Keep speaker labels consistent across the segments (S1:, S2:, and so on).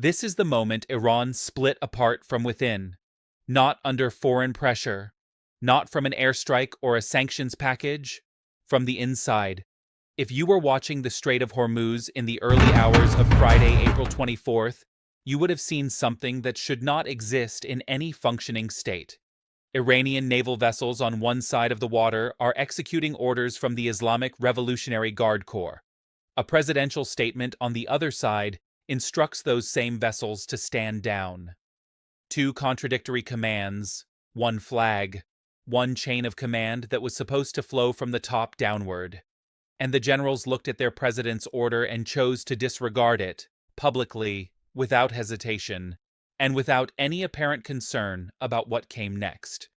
S1: This is the moment Iran split apart from within, not under foreign pressure, not from an airstrike or a sanctions package, from the inside. If you were watching the Strait of Hormuz in the early hours of Friday, April 24th, you would have seen something that should not exist in any functioning state. Iranian naval vessels on one side of the water are executing orders from the Islamic Revolutionary Guard Corps. A presidential statement on the other side instructs those same vessels to stand down. Two contradictory commands, one flag, one chain of command that was supposed to flow from the top downward. And the generals looked at their president's order and chose to disregard it, publicly, without hesitation, and without any apparent concern about what came next.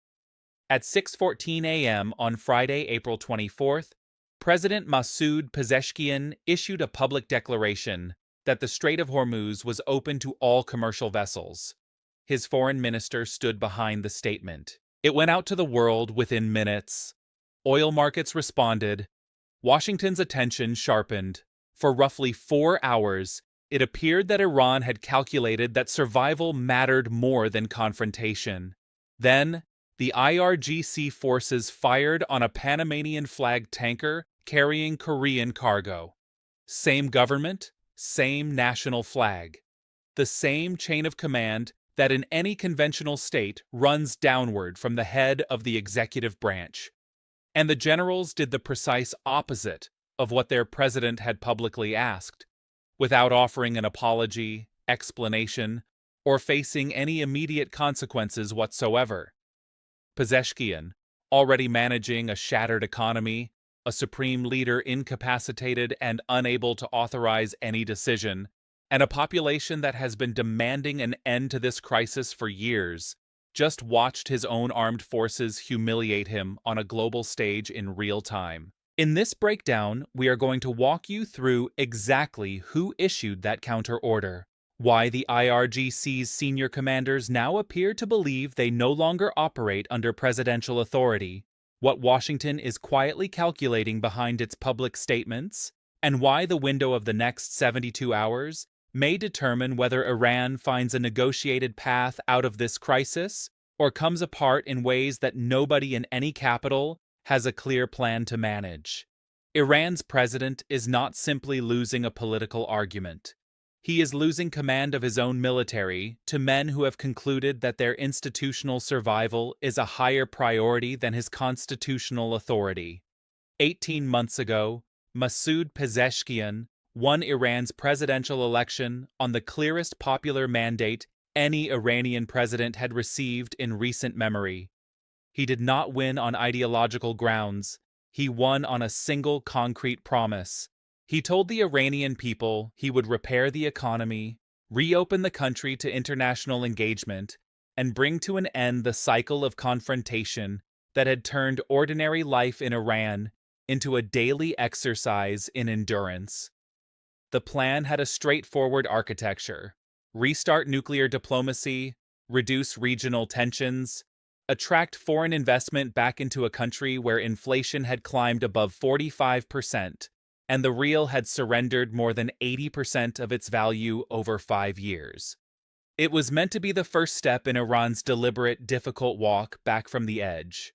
S1: At 6:14 a.m. on Friday, April 24th, President Masoud Pezeshkian issued a public declaration that the Strait of Hormuz was open to all commercial vessels. His foreign minister stood behind the statement. It went out to the world within minutes. Oil markets responded. Washington's attention sharpened. For roughly 4 hours, it appeared that Iran had calculated that survival mattered more than confrontation. Then, the IRGC forces fired on a Panamanian-flagged tanker carrying Korean cargo. Same government, same national flag. The same chain of command that in any conventional state runs downward from the head of the executive branch. And the generals did the precise opposite of what their president had publicly asked, without offering an apology, explanation, or facing any immediate consequences whatsoever. Pezeshkian, already managing a shattered economy, a supreme leader incapacitated and unable to authorize any decision, and a population that has been demanding an end to this crisis for years, just watched his own armed forces humiliate him on a global stage in real time. In this breakdown, we are going to walk you through exactly who issued that counter order, why the IRGC's senior commanders now appear to believe they no longer operate under presidential authority, what Washington is quietly calculating behind its public statements, and why the window of the next 72 hours may determine whether Iran finds a negotiated path out of this crisis or comes apart in ways that nobody in any capital has a clear plan to manage. Iran's president is not simply losing a political argument. He is losing command of his own military to men who have concluded that their institutional survival is a higher priority than his constitutional authority. 18 months ago, Masoud Pezeshkian won Iran's presidential election on the clearest popular mandate any Iranian president had received in recent memory. He did not win on ideological grounds. He won on a single concrete promise. He told the Iranian people he would repair the economy, reopen the country to international engagement, and bring to an end the cycle of confrontation that had turned ordinary life in Iran into a daily exercise in endurance. The plan had a straightforward architecture: restart nuclear diplomacy, reduce regional tensions, attract foreign investment back into a country where inflation had climbed above 45%, and the rial had surrendered more than 80% of its value over 5 years. It was meant to be the first step in Iran's deliberate, difficult walk back from the edge.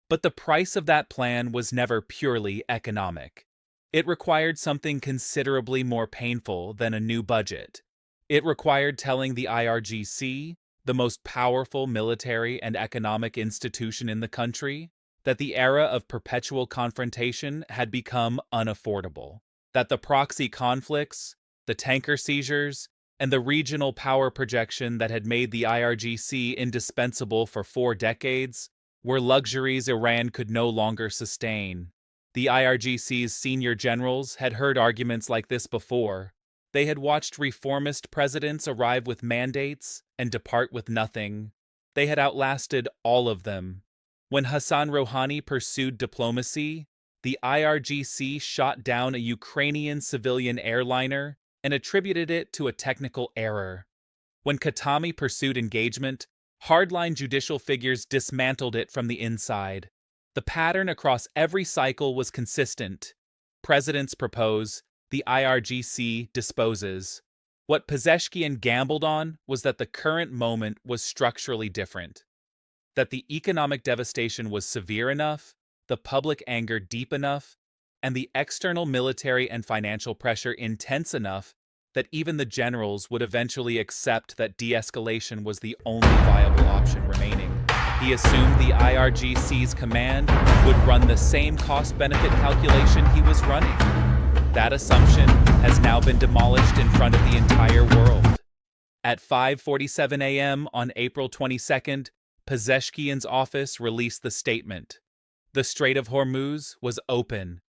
S1: But the price of that plan was never purely economic. It required something considerably more painful than a new budget. It required telling the IRGC, the most powerful military and economic institution in the country, that the era of perpetual confrontation had become unaffordable, that the proxy conflicts, the tanker seizures, and the regional power projection that had made the IRGC indispensable for 4 decades were luxuries Iran could no longer sustain. The IRGC's senior generals had heard arguments like this before. They had watched reformist presidents arrive with mandates and depart with nothing. They had outlasted all of them. When Hassan Rouhani pursued diplomacy, the IRGC shot down a Ukrainian civilian airliner and attributed it to a technical error. When Khatami pursued engagement, hardline judicial figures dismantled it from the inside. The pattern across every cycle was consistent. Presidents propose, the IRGC disposes. What Pezeshkian gambled on was that the current moment was structurally different, that the economic devastation was severe enough, the public anger deep enough, and the external military and financial pressure intense enough that even the generals would eventually accept that de-escalation was the only viable option remaining. He assumed the IRGC's command would run the same cost-benefit calculation he was running. That assumption has now been demolished in front of the entire world. At 5:47 a.m. on April 22nd, Pezeshkian's office released the statement. The Strait of Hormuz was open.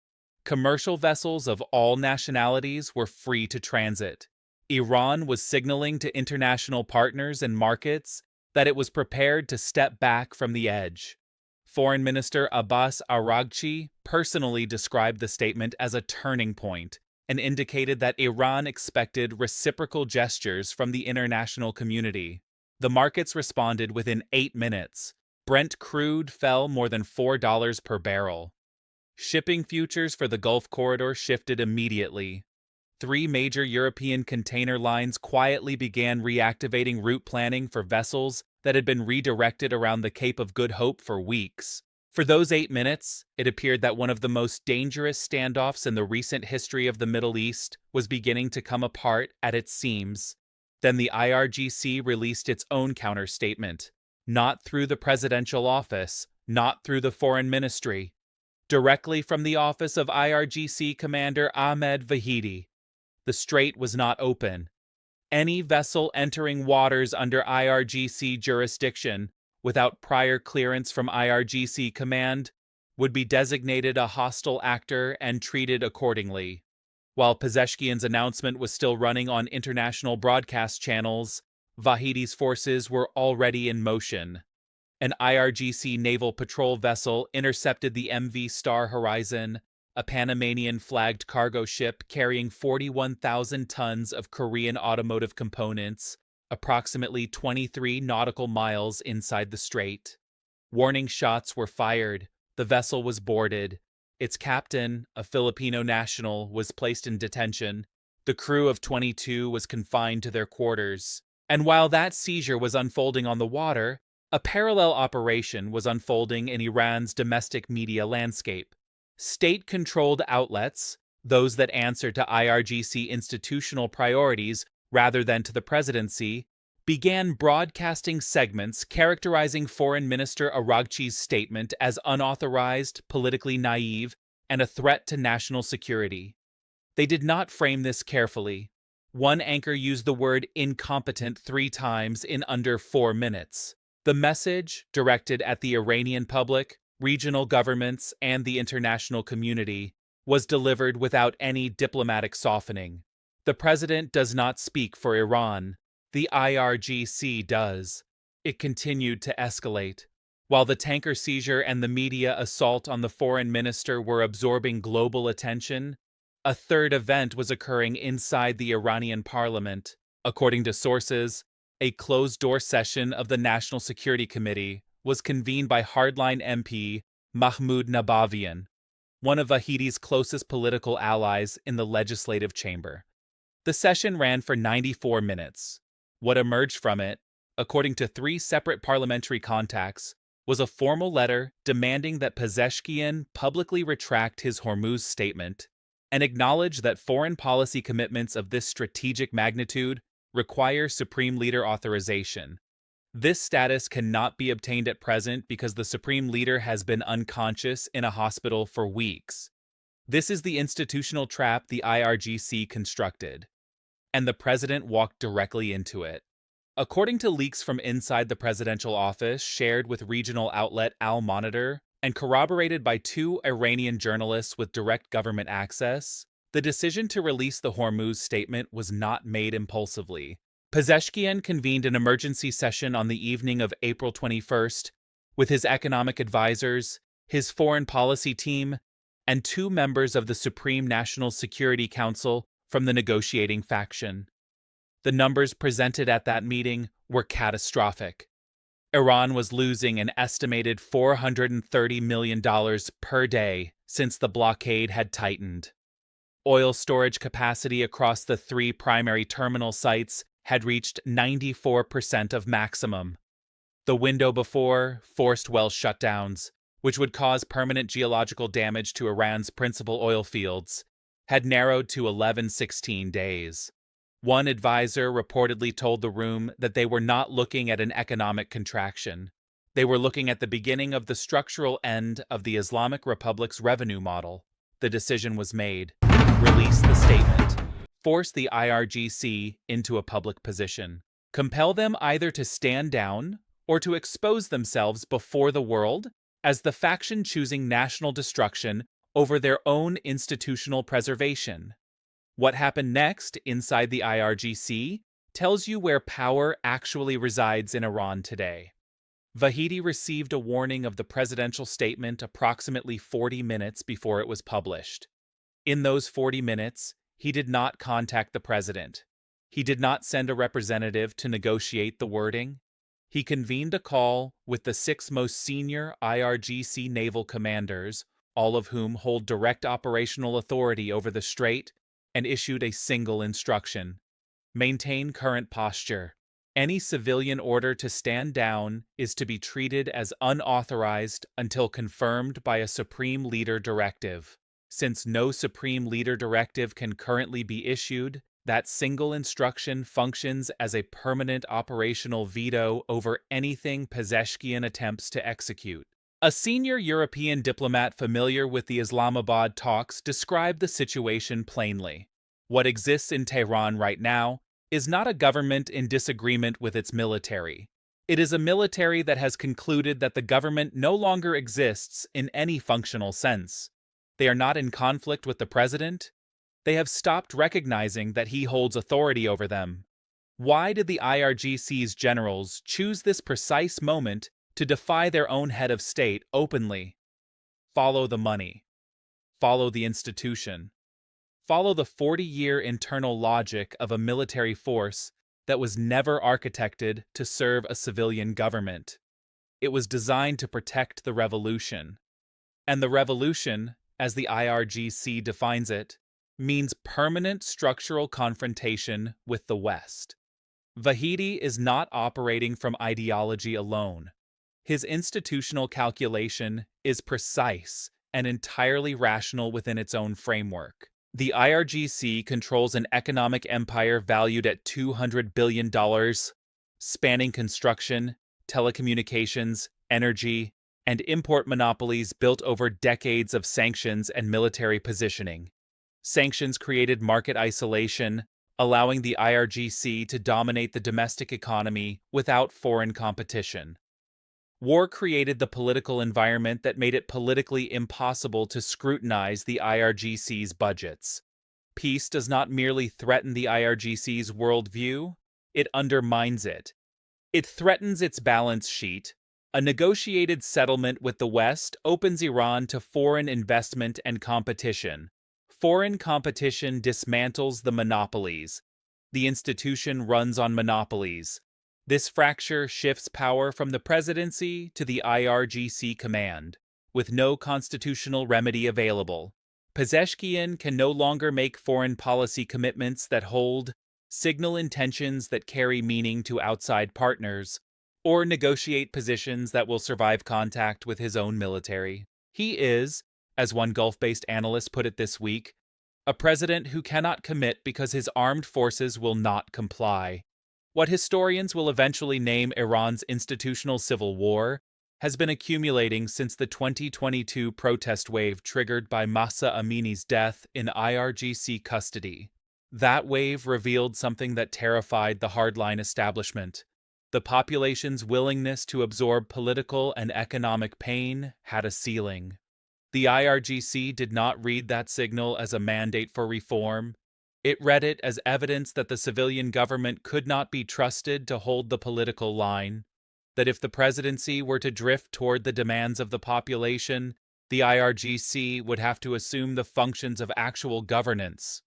S1: Commercial vessels of all nationalities were free to transit. Iran was signaling to international partners and markets that it was prepared to step back from the edge. Foreign Minister Abbas Araghchi personally described the statement as a turning point and indicated that Iran expected reciprocal gestures from the international community. The markets responded within 8 minutes. Brent crude fell more than $4 per barrel. Shipping futures for the Gulf corridor shifted immediately. 3 major European container lines quietly began reactivating route planning for vessels that had been redirected around the Cape of Good Hope for weeks. For those 8 minutes, it appeared that one of the most dangerous standoffs in the recent history of the Middle East was beginning to come apart at its seams. Then the IRGC released its own counter-statement. Not through the presidential office, not through the foreign ministry. Directly from the office of IRGC Commander Ahmed Vahidi. The strait was not open. Any vessel entering waters under IRGC jurisdiction without prior clearance from IRGC command would be designated a hostile actor and treated accordingly. While Pezeshkian's announcement was still running on international broadcast channels, Vahidi's forces were already in motion. An IRGC naval patrol vessel intercepted the MV Star Horizon, a Panamanian-flagged cargo ship carrying 41,000 tons of Korean automotive components, approximately 23 nautical miles inside the strait. Warning shots were fired. The vessel was boarded. Its captain, a Filipino national, was placed in detention. The crew of 22 was confined to their quarters. And while that seizure was unfolding on the water, a parallel operation was unfolding in Iran's domestic media landscape. State-controlled outlets, those that answer to IRGC institutional priorities rather than to the presidency, began broadcasting segments characterizing Foreign Minister Araghchi's statement as unauthorized, politically naive, and a threat to national security. They did not frame this carefully. One anchor used the word incompetent 3 times in under 4 minutes. The message, directed at the Iranian public, regional governments, and the international community, was delivered without any diplomatic softening. The president does not speak for Iran. The IRGC does. It continued to escalate. While the tanker seizure and the media assault on the foreign minister were absorbing global attention, a third event was occurring inside the Iranian parliament. According to sources, a closed-door session of the National Security Committee was convened by hardline MP Mahmoud Nabavian, one of Vahidi's closest political allies in the legislative chamber. The session ran for 94 minutes. What emerged from it, according to 3 separate parliamentary contacts, was a formal letter demanding that Pezeshkian publicly retract his Hormuz statement and acknowledge that foreign policy commitments of this strategic magnitude require Supreme Leader authorization. This status cannot be obtained at present because the Supreme Leader has been unconscious in a hospital for weeks. This is the institutional trap the IRGC constructed, and the president walked directly into it. According to leaks from inside the presidential office shared with regional outlet Al Monitor and corroborated by 2 Iranian journalists with direct government access, the decision to release the Hormuz statement was not made impulsively. Pezeshkian convened an emergency session on the evening of April 21st with his economic advisors, his foreign policy team, and 2 members of the Supreme National Security Council from the negotiating faction. The numbers presented at that meeting were catastrophic. Iran was losing an estimated $430 million per day since the blockade had tightened. Oil storage capacity across the three primary terminal sites had reached 94% of maximum. The window before forced well shutdowns, which would cause permanent geological damage to Iran's principal oil fields, had narrowed to 16 days. One advisor reportedly told the room that they were not looking at an economic contraction. They were looking at the beginning of the structural end of the Islamic Republic's revenue model. The decision was made. Release the statement. Force the IRGC into a public position. Compel them either to stand down or to expose themselves before the world as the faction choosing national destruction over their own institutional preservation. What happened next inside the IRGC tells you where power actually resides in Iran today. Vahidi received a warning of the presidential statement approximately 40 minutes before it was published. In those 40 minutes, he did not contact the president. He did not send a representative to negotiate the wording. He convened a call with the 6 most senior IRGC naval commanders, all of whom hold direct operational authority over the strait, and issued a single instruction: maintain current posture. Any civilian order to stand down is to be treated as unauthorized until confirmed by a Supreme Leader directive. Since no Supreme Leader directive can currently be issued, that single instruction functions as a permanent operational veto over anything Pezeshkian attempts to execute. A senior European diplomat familiar with the Islamabad talks described the situation plainly. What exists in Tehran right now is not a government in disagreement with its military. It is a military that has concluded that the government no longer exists in any functional sense. They are not in conflict with the president. They have stopped recognizing that he holds authority over them. Why did the IRGC's generals choose this precise moment to defy their own head of state openly? Follow the money. Follow the institution. Follow the 40-year internal logic of a military force that was never architected to serve a civilian government. It was designed to protect the revolution. And the revolution, as the IRGC defines it, means permanent structural confrontation with the West. Vahidi is not operating from ideology alone. His institutional calculation is precise and entirely rational within its own framework. The IRGC controls an economic empire valued at $200 billion, spanning construction, telecommunications, energy, and import monopolies built over decades of sanctions and military positioning. Sanctions created market isolation, allowing the IRGC to dominate the domestic economy without foreign competition. War created the political environment that made it politically impossible to scrutinize the IRGC's budgets. Peace does not merely threaten the IRGC's worldview, it undermines it. It threatens its balance sheet. A negotiated settlement with the West opens Iran to foreign investment and competition. Foreign competition dismantles the monopolies. The institution runs on monopolies. This fracture shifts power from the presidency to the IRGC command, with no constitutional remedy available. Pezeshkian can no longer make foreign policy commitments that hold, signal intentions that carry meaning to outside partners, or negotiate positions that will survive contact with his own military. He is, as one Gulf-based analyst put it this week, a president who cannot commit because his armed forces will not comply. What historians will eventually name Iran's institutional civil war has been accumulating since the 2022 protest wave triggered by Mahsa Amini's death in IRGC custody. That wave revealed something that terrified the hardline establishment. The population's willingness to absorb political and economic pain had a ceiling. The IRGC did not read that signal as a mandate for reform. It read it as evidence that the civilian government could not be trusted to hold the political line, that if the presidency were to drift toward the demands of the population, the IRGC would have to assume the functions of actual governance.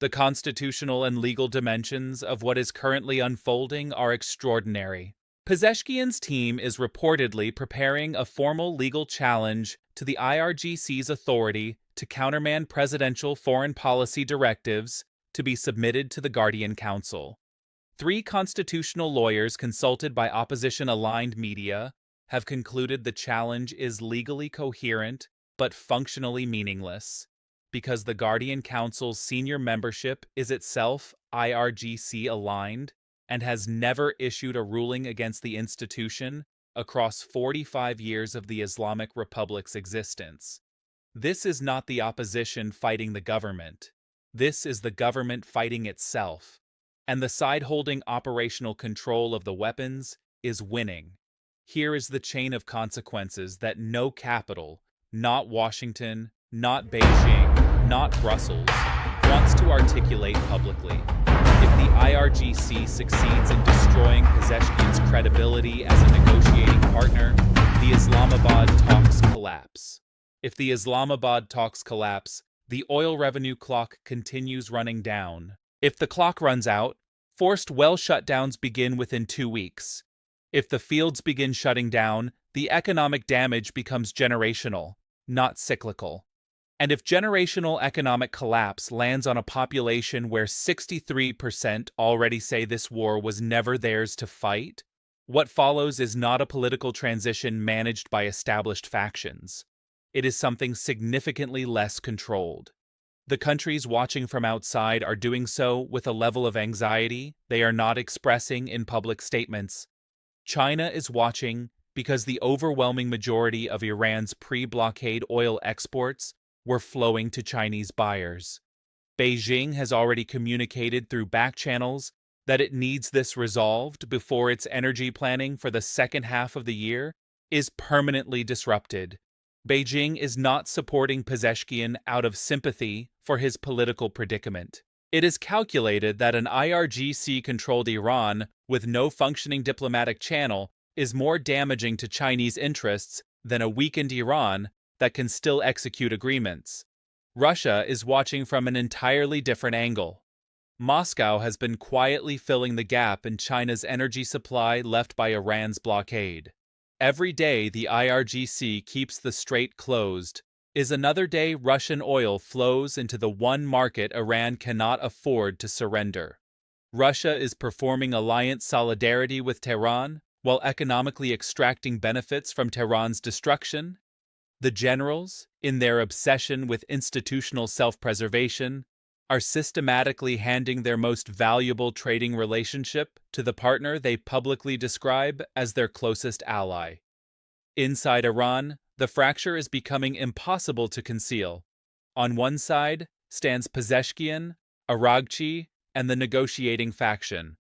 S1: The constitutional and legal dimensions of what is currently unfolding are extraordinary. Pezeshkian's team is reportedly preparing a formal legal challenge to the IRGC's authority to countermand presidential foreign policy directives to be submitted to the Guardian Council. 3 constitutional lawyers consulted by opposition-aligned media have concluded the challenge is legally coherent but functionally meaningless, because the Guardian Council's senior membership is itself IRGC aligned and has never issued a ruling against the institution across 45 years of the Islamic Republic's existence. This is not the opposition fighting the government. This is the government fighting itself. And the side holding operational control of the weapons is winning. Here is the chain of consequences that no capital, not Washington, not Beijing, not Brussels, wants to articulate publicly. If the IRGC succeeds in destroying Pezeshkian's credibility as a negotiating partner, the Islamabad talks collapse. If the Islamabad talks collapse, the oil revenue clock continues running down. If the clock runs out, forced well shutdowns begin within 2 weeks. If the fields begin shutting down, the economic damage becomes generational, not cyclical. And if generational economic collapse lands on a population where 63% already say this war was never theirs to fight, what follows is not a political transition managed by established factions. It is something significantly less controlled. The countries watching from outside are doing so with a level of anxiety they are not expressing in public statements. China is watching because the overwhelming majority of Iran's pre-blockade oil exports were flowing to Chinese buyers. Beijing has already communicated through back channels that it needs this resolved before its energy planning for the second half of the year is permanently disrupted. Beijing is not supporting Pezeshkian out of sympathy for his political predicament. It is calculated that an IRGC-controlled Iran with no functioning diplomatic channel is more damaging to Chinese interests than a weakened Iran that can still execute agreements. Russia is watching from an entirely different angle. Moscow has been quietly filling the gap in China's energy supply left by Iran's blockade. Every day the IRGC keeps the strait closed is another day Russian oil flows into the one market Iran cannot afford to surrender. Russia is performing alliance solidarity with Tehran while economically extracting benefits from Tehran's destruction. The generals, in their obsession with institutional self-preservation, are systematically handing their most valuable trading relationship to the partner they publicly describe as their closest ally. Inside Iran, the fracture is becoming impossible to conceal. On one side stands Pezeshkian, IRGC, and the negotiating faction,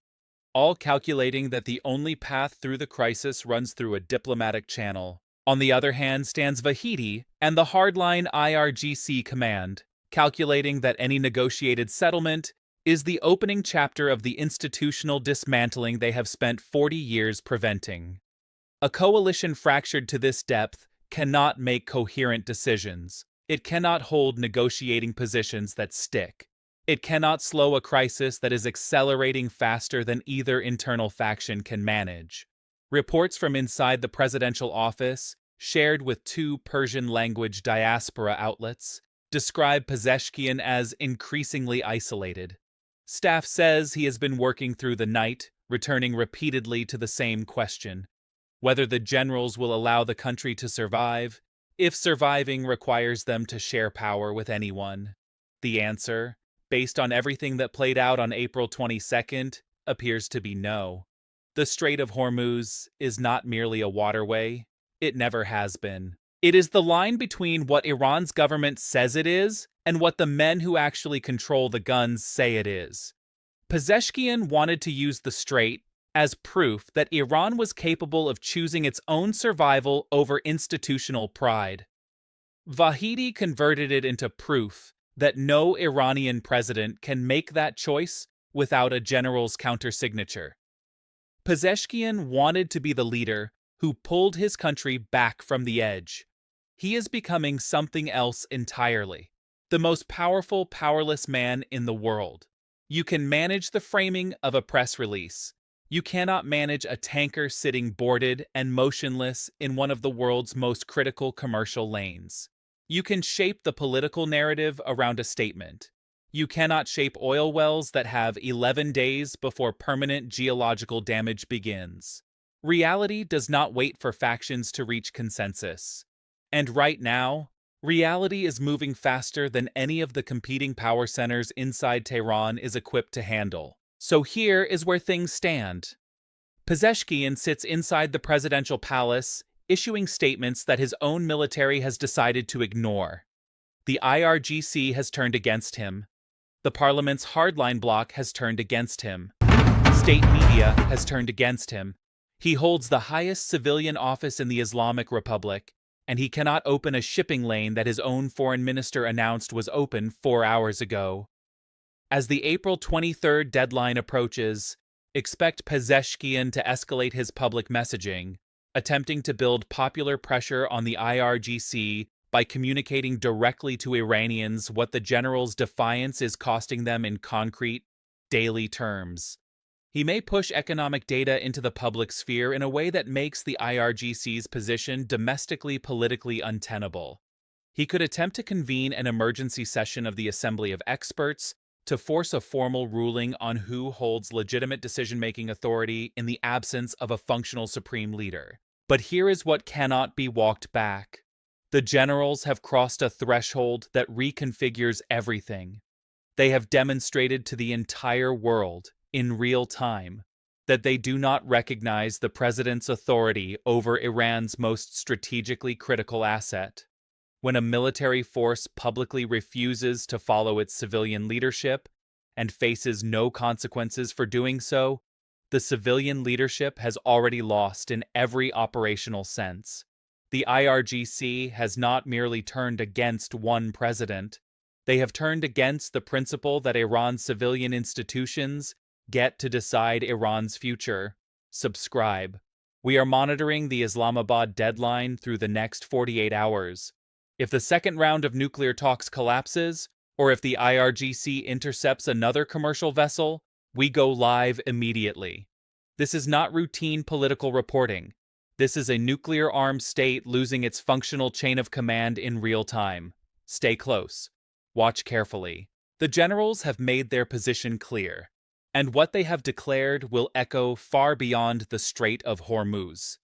S1: all calculating that the only path through the crisis runs through a diplomatic channel. On the other hand stands Vahidi and the hardline IRGC command, calculating that any negotiated settlement is the opening chapter of the institutional dismantling they have spent 40 years preventing. A coalition fractured to this depth cannot make coherent decisions. It cannot hold negotiating positions that stick. It cannot slow a crisis that is accelerating faster than either internal faction can manage. Reports from inside the presidential office, shared with 2 Persian-language diaspora outlets, describe Pezeshkian as increasingly isolated. Staff says he has been working through the night, returning repeatedly to the same question: whether the generals will allow the country to survive, if surviving requires them to share power with anyone. The answer, based on everything that played out on April 22nd, appears to be no. The Strait of Hormuz is not merely a waterway. It never has been. It is the line between what Iran's government says it is and what the men who actually control the guns say it is. Pezeshkian wanted to use the strait as proof that Iran was capable of choosing its own survival over institutional pride. Vahidi converted it into proof that no Iranian president can make that choice without a general's countersignature. Pezeshkian wanted to be the leader who pulled his country back from the edge. He is becoming something else entirely, the most powerful, powerless man in the world. You can manage the framing of a press release. You cannot manage a tanker sitting boarded and motionless in one of the world's most critical commercial lanes. You can shape the political narrative around a statement. You cannot shape oil wells that have 11 days before permanent geological damage begins. Reality does not wait for factions to reach consensus. And right now, reality is moving faster than any of the competing power centers inside Tehran is equipped to handle. So here is where things stand. Pezeshkian sits inside the presidential palace, issuing statements that his own military has decided to ignore. The IRGC has turned against him. The parliament's hardline bloc has turned against him. State media has turned against him. He holds the highest civilian office in the Islamic Republic, and he cannot open a shipping lane that his own foreign minister announced was open 4 hours ago. As the April 23rd deadline approaches, expect Pezeshkian to escalate his public messaging, attempting to build popular pressure on the IRGC by communicating directly to Iranians what the general's defiance is costing them in concrete, daily terms. He may push economic data into the public sphere in a way that makes the IRGC's position domestically politically untenable. He could attempt to convene an emergency session of the Assembly of Experts to force a formal ruling on who holds legitimate decision-making authority in the absence of a functional supreme leader. But here is what cannot be walked back. The generals have crossed a threshold that reconfigures everything. They have demonstrated to the entire world, in real time, that they do not recognize the president's authority over Iran's most strategically critical asset. When a military force publicly refuses to follow its civilian leadership and faces no consequences for doing so, the civilian leadership has already lost in every operational sense. The IRGC has not merely turned against one president, they have turned against the principle that Iran's civilian institutions get to decide Iran's future. Subscribe. We are monitoring the Islamabad deadline through the next 48 hours. If the second round of nuclear talks collapses, or if the IRGC intercepts another commercial vessel, we go live immediately. This is not routine political reporting. This is a nuclear-armed state losing its functional chain of command in real time. Stay close. Watch carefully. The generals have made their position clear, and what they have declared will echo far beyond the Strait of Hormuz.